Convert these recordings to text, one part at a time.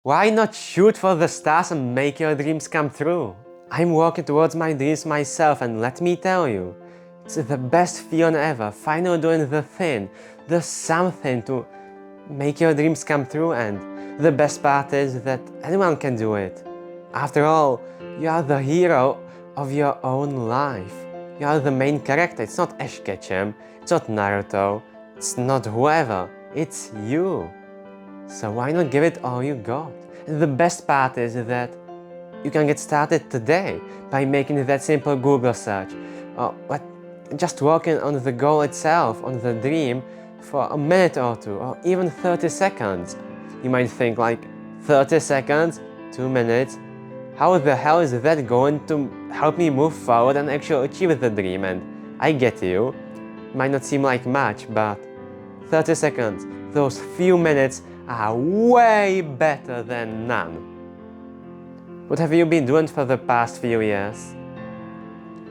Why not shoot for the stars and make your dreams come true? I'm working towards my dreams myself, and let me tell you, it's the best feeling ever, finally doing the thing, the something to make your dreams come true. And the best part is that anyone can do it. After all, you are the hero of your own life. You are the main character. It's not Ash Ketchum, it's not Naruto, it's not whoever, it's you. So why not give it all you got? And the best part is that you can get started today by making that simple Google search, or just working on the goal itself, on the dream, for a minute or two, or even 30 seconds. You might think, like, 30 seconds? 2 minutes? How the hell is that going to help me move forward and actually achieve the dream? And I get you, it might not seem like much, but 30 seconds, those few minutes are way better than none. What have you been doing for the past few years?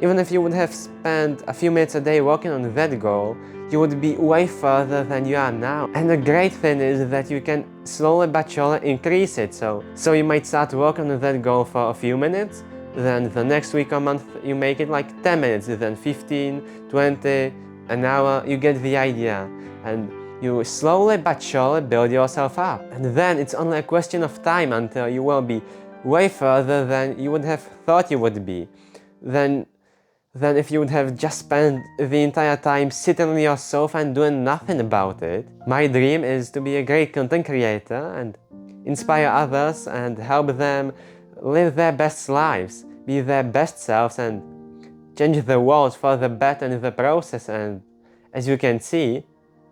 Even if you would have spent a few minutes a day working on that goal, you would be way further than you are now. And the great thing is that you can slowly but surely increase it. So you might start working on that goal for a few minutes, then the next week or month you make it like 10 minutes, then 15, 20, an hour, you get the idea. And you slowly but surely build yourself up. And then it's only a question of time until you will be way further than you would have thought you would be. Then if you would have just spent the entire time sitting on your sofa and doing nothing about it. My dream is to be a great content creator and inspire others and help them live their best lives, be their best selves, and change the world for the better in the process. And as you can see,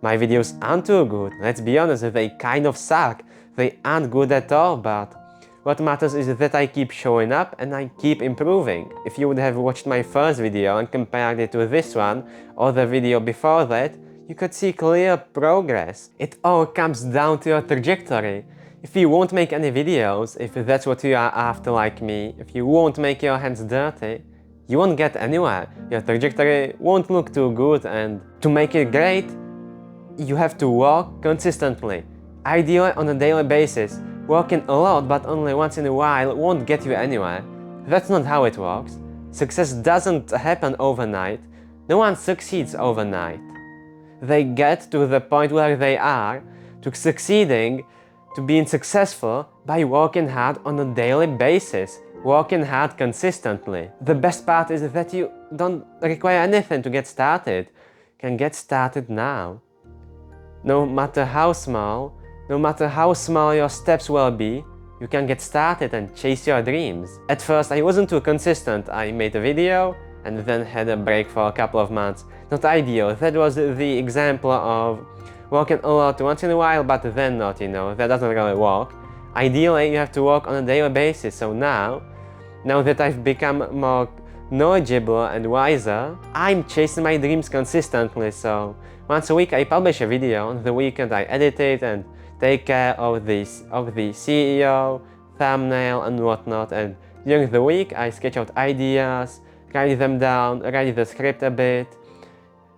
my videos aren't too good. Let's be honest, they kind of suck. They aren't good at all, but what matters is that I keep showing up and I keep improving. If you would have watched my first video and compared it to this one, or the video before that, you could see clear progress. It all comes down to your trajectory. If you won't make any videos, if that's what you are after like me, if you won't make your hands dirty, you won't get anywhere. Your trajectory won't look too good, and to make it great, you have to work consistently, ideally on a daily basis. Working a lot but only once in a while won't get you anywhere. That's not how it works. Success doesn't happen overnight. No one succeeds overnight. They get to the point where they are, to succeeding, to being successful by working hard on a daily basis, working hard consistently. The best part is that you don't require anything to get started. You can get started now. No matter how small your steps will be, you can get started and chase your dreams. At first, I wasn't too consistent. I made a video and then had a break for a couple of months. Not ideal. That was the example of working a lot once in a while, but then not, that doesn't really work. Ideally, you have to work on a daily basis. So now that I've become more knowledgeable and wiser, I'm chasing my dreams consistently. So once a week I publish a video. On the weekend I edit it and take care of the CEO, thumbnail and whatnot, and during the week I sketch out ideas, write them down, write the script a bit,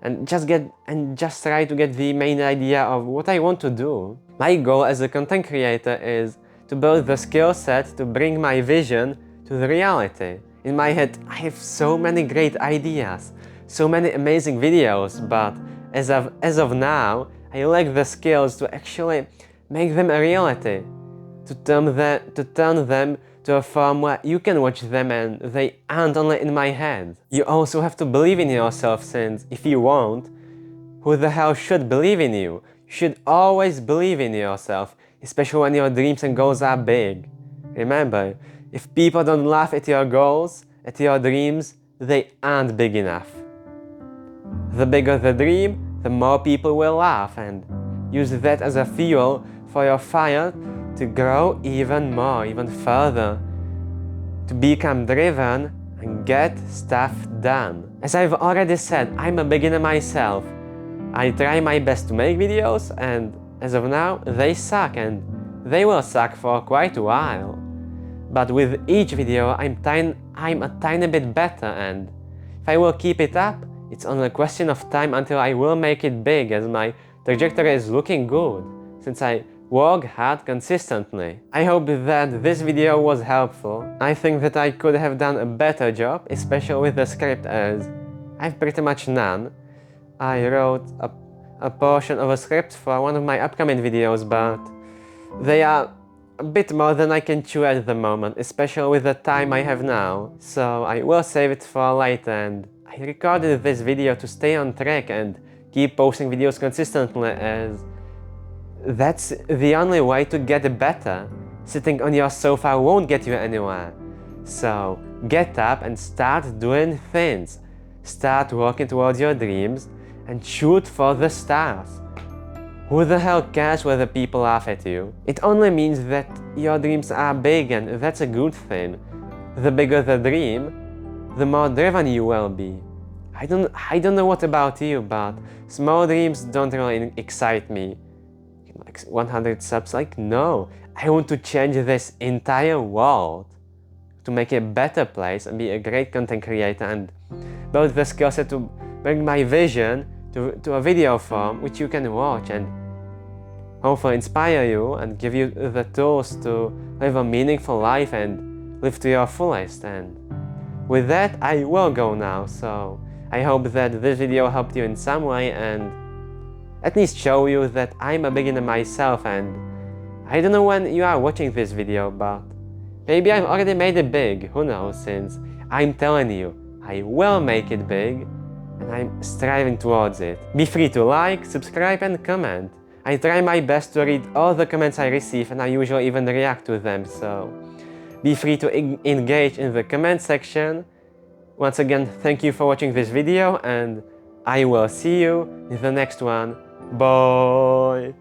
and just try to get the main idea of what I want to do. My goal as a content creator is to build the skill set to bring my vision to the reality. In my head I have so many great ideas, so many amazing videos, but as of now I lack the skills to actually make them a reality, to turn them to a form where you can watch them and they aren't only in my head. You also have to believe in yourself, since if you won't, who the hell should believe in you? You should always believe in yourself, especially when your dreams and goals are big. Remember, if people don't laugh at your goals, at your dreams, they aren't big enough. The bigger the dream, the more people will laugh, and use that as a fuel for your fire to grow even more, even further, to become driven and get stuff done. As I've already said, I'm a beginner myself. I try my best to make videos, and as of now, they suck, and they will suck for quite a while. But with each video, I'm a tiny bit better, and if I will keep it up, it's only a question of time until I will make it big, as my trajectory is looking good. Since I work hard consistently. I hope that this video was helpful. I think that I could have done a better job, especially with the script, as I've pretty much none. I wrote a portion of a script for one of my upcoming videos, but they are a bit more than I can chew at the moment, especially with the time I have now. So I will save it for later, and I recorded this video to stay on track and keep posting videos consistently, as that's the only way to get better. Sitting on your sofa won't get you anywhere. So get up and start doing things. Start working towards your dreams and shoot for the stars. Who the hell cares whether people laugh at you? It only means that your dreams are big, and that's a good thing. The bigger the dream, the more driven you will be. I don't know what about you, but small dreams don't really excite me. Like 100 subs, like no. I want to change this entire world, to make it a better place and be a great content creator and build the skill set to bring my vision to a video form which you can watch and hopefully inspire you and give you the tools to live a meaningful life and live to your fullest. And with that, I will go now, so I hope that this video helped you in some way and at least show you that I'm a beginner myself, and I don't know when you are watching this video, but maybe I've already made it big, who knows, since I'm telling you, I will make it big and I'm striving towards it. Be free to like, subscribe and comment. I try my best to read all the comments I receive, and I usually even react to them, so be free to engage in the comment section. Once again, thank you for watching this video, and I will see you in the next one. Bye!